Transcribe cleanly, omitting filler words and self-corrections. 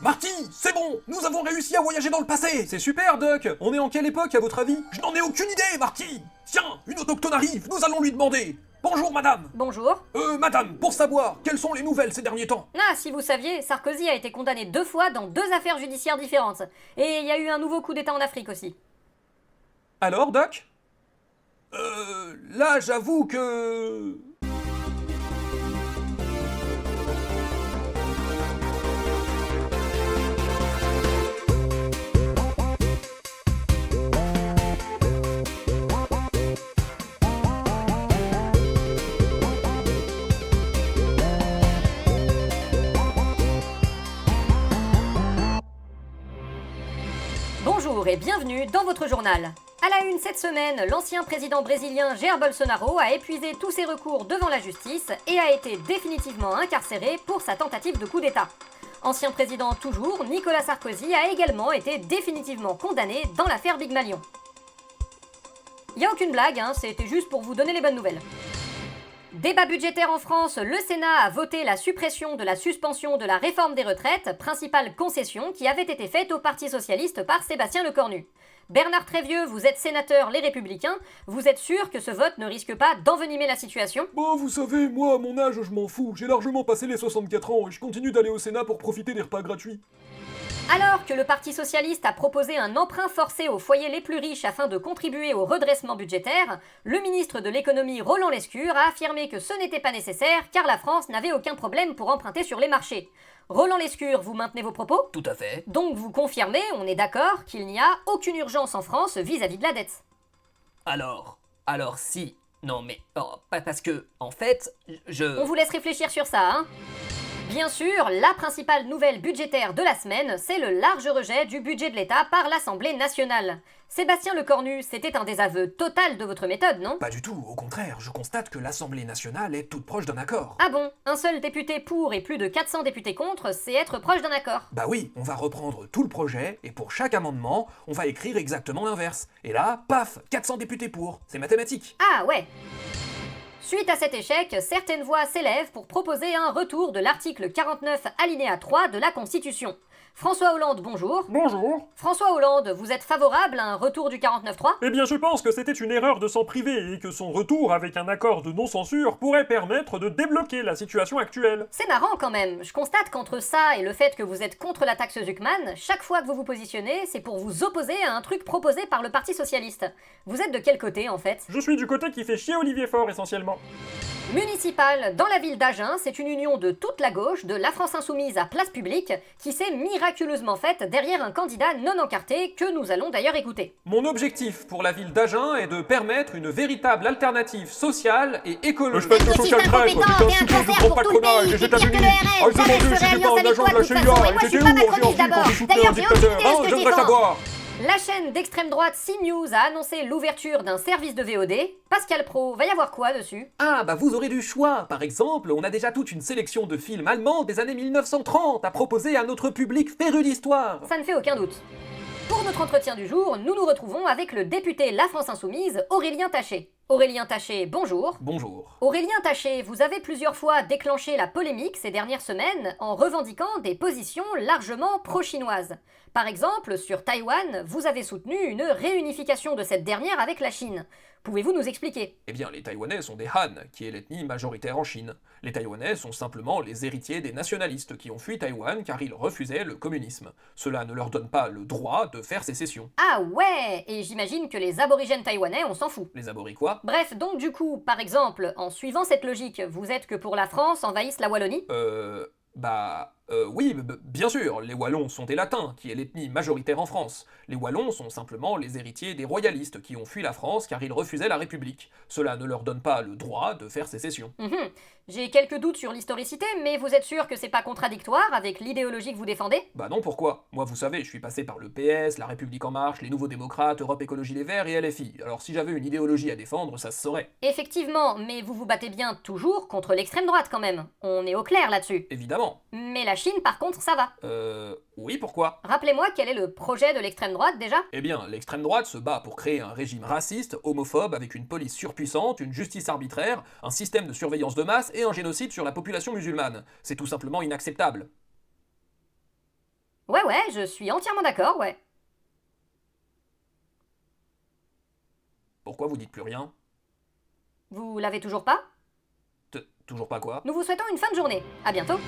Marty, c'est bon, nous avons réussi à voyager dans le passé. C'est super, Doc. On est en quelle époque, à votre avis? Je n'en ai aucune idée, Marty. Tiens, une autochtone arrive, nous allons lui demander. Bonjour, madame. Bonjour. Madame, pour savoir, quelles sont les nouvelles ces derniers temps? Ah, si vous saviez, Sarkozy a été condamné 2 fois dans 2 affaires judiciaires différentes. Et il y a eu un nouveau coup d'état en Afrique aussi. Alors, Doc? Là, j'avoue que... Bonjour et bienvenue dans votre journal. À la une cette semaine, l'ancien président brésilien Jair Bolsonaro a épuisé tous ses recours devant la justice et a été définitivement incarcéré pour sa tentative de coup d'État. Ancien président toujours, Nicolas Sarkozy a également été définitivement condamné dans l'affaire Big Malion. Y a aucune blague, c'était juste pour vous donner les bonnes nouvelles. Débat budgétaire en France, le Sénat a voté la suppression de la suspension de la réforme des retraites, principale concession qui avait été faite au Parti Socialiste par Sébastien Lecornu. Bernard Trévieux, vous êtes sénateur Les Républicains, vous êtes sûr que ce vote ne risque pas d'envenimer la situation? Bon, vous savez, moi, à mon âge, je m'en fous. J'ai largement passé les 64 ans et je continue d'aller au Sénat pour profiter des repas gratuits. Alors que le Parti Socialiste a proposé un emprunt forcé aux foyers les plus riches afin de contribuer au redressement budgétaire, le ministre de l'économie Roland Lescure a affirmé que ce n'était pas nécessaire car la France n'avait aucun problème pour emprunter sur les marchés. Roland Lescure, vous maintenez vos propos? Tout à fait. Donc vous confirmez, on est d'accord, qu'il n'y a aucune urgence en France vis-à-vis de la dette. Alors si. Non mais, pas parce que, en fait, On vous laisse réfléchir sur ça, Bien sûr, la principale nouvelle budgétaire de la semaine, c'est le large rejet du budget de l'État par l'Assemblée nationale. Sébastien Lecornu, c'était un désaveu total de votre méthode, non? Pas du tout, au contraire, je constate que l'Assemblée nationale est toute proche d'un accord. Ah bon? Un seul député pour et plus de 400 députés contre, c'est être proche d'un accord. Bah oui, on va reprendre tout le projet, et pour chaque amendement, on va écrire exactement l'inverse. Et là, paf, 400 députés pour, c'est mathématique. Ah ouais. Suite à cet échec, certaines voix s'élèvent pour proposer un retour de l'article 49 alinéa 3 de la Constitution. François Hollande, bonjour. Bonjour. François Hollande, vous êtes favorable à un retour du 49.3? Eh bien, je pense que c'était une erreur de s'en priver et que son retour avec un accord de non-censure pourrait permettre de débloquer la situation actuelle. C'est marrant quand même, je constate qu'entre ça et le fait que vous êtes contre la taxe Zuckman, chaque fois que vous vous positionnez, c'est pour vous opposer à un truc proposé par le Parti Socialiste. Vous êtes de quel côté en fait? Je suis du côté qui fait chier Olivier Faure, essentiellement. Municipal, dans la ville d'Agen, c'est une union de toute la gauche, de la France Insoumise à Place Publique, qui s'est miraculeusement faite derrière un candidat non encarté, que nous allons d'ailleurs écouter. Mon objectif pour la ville d'Agen est de permettre une véritable alternative sociale et écologique. Le système compétent et un cancer pour tout le pays, c'est pire que le RN. Bref, je réalliance avec toi de toute façon, et moi je suis pas macroniste d'abord. D'ailleurs, j'ai aucune idée de ce que je défends. La chaîne d'extrême droite CNews a annoncé l'ouverture d'un service de VOD. Pascal Pro, va y avoir quoi dessus? Ah, bah vous aurez du choix. Par exemple, on a déjà toute une sélection de films allemands des années 1930 à proposer à notre public féru d'histoire. Ça ne fait aucun doute. Pour notre entretien du jour, nous nous retrouvons avec le député La France Insoumise, Aurélien Taché. Aurélien Taché, bonjour. Bonjour. Aurélien Taché, vous avez plusieurs fois déclenché la polémique ces dernières semaines en revendiquant des positions largement pro-chinoises. Par exemple, sur Taïwan, vous avez soutenu une réunification de cette dernière avec la Chine. Pouvez-vous nous expliquer? Eh bien, les Taïwanais sont des Han, qui est l'ethnie majoritaire en Chine. Les Taïwanais sont simplement les héritiers des nationalistes qui ont fui Taïwan car ils refusaient le communisme. Cela ne leur donne pas le droit de faire sécession. Ah ouais! Et j'imagine que les aborigènes taïwanais, on s'en fout. Les aboris quoi? Bref, donc du coup, par exemple, en suivant cette logique, vous êtes que pour la France envahisse la Wallonie? Oui, bien sûr, les Wallons sont des Latins, qui est l'ethnie majoritaire en France. Les Wallons sont simplement les héritiers des royalistes qui ont fui la France car ils refusaient la République. Cela ne leur donne pas le droit de faire sécession. J'ai quelques doutes sur l'historicité, mais vous êtes sûr que c'est pas contradictoire avec l'idéologie que vous défendez? Bah non, pourquoi? Moi, vous savez, je suis passé par le PS, la République En Marche, les Nouveaux Démocrates, Europe Écologie Les Verts et LFI. Alors si j'avais une idéologie à défendre, ça se saurait. Effectivement, mais vous vous battez bien toujours contre l'extrême droite quand même. On est au clair là-dessus. Évidemment. Mais la Chine, par contre, ça va. Oui, pourquoi? Rappelez-moi quel est le projet de l'extrême droite déjà? Eh bien, l'extrême droite se bat pour créer un régime raciste, homophobe, avec une police surpuissante, une justice arbitraire, un système de surveillance de masse et un génocide sur la population musulmane. C'est tout simplement inacceptable. Ouais, je suis entièrement d'accord, ouais. Pourquoi vous dites plus rien? Vous l'avez toujours pas? Toujours pas quoi? Nous vous souhaitons une fin de journée. À bientôt.